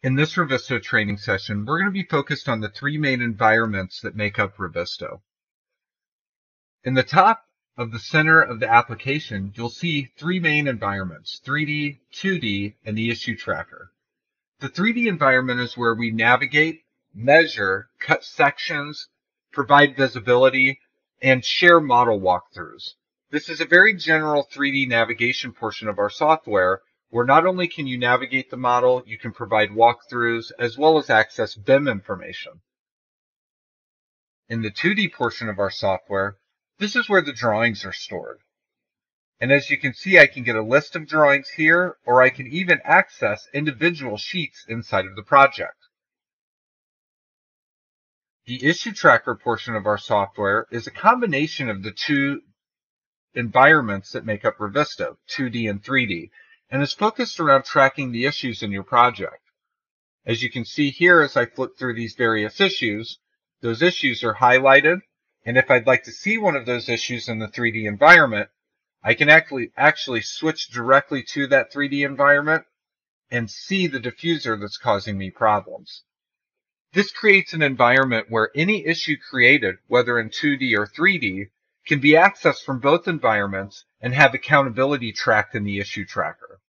In this Revizto training session, we're going to be focused on the three main environments that make up Revizto. In the top of the center of the application, you'll see three main environments, 3D, 2D, and the issue tracker. The 3D environment is where we navigate, measure, cut sections, provide visibility, and share model walkthroughs. This is a very general 3D navigation portion of our software where not only can you navigate the model, you can provide walkthroughs as well as access BIM information. In the 2D portion of our software, this is where the drawings are stored. And as you can see, I can get a list of drawings here, or I can even access individual sheets inside of the project. The issue tracker portion of our software is a combination of the two environments that make up Revizto, 2D and 3D, and is focused around tracking the issues in your project. As you can see here, as I flip through these various issues, those issues are highlighted, and if I'd like to see one of those issues in the 3D environment, I can actually switch directly to that 3D environment and see the diffuser that's causing me problems. This creates an environment where any issue created, whether in 2D or 3D, can be accessed from both environments and have accountability tracked in the issue tracker.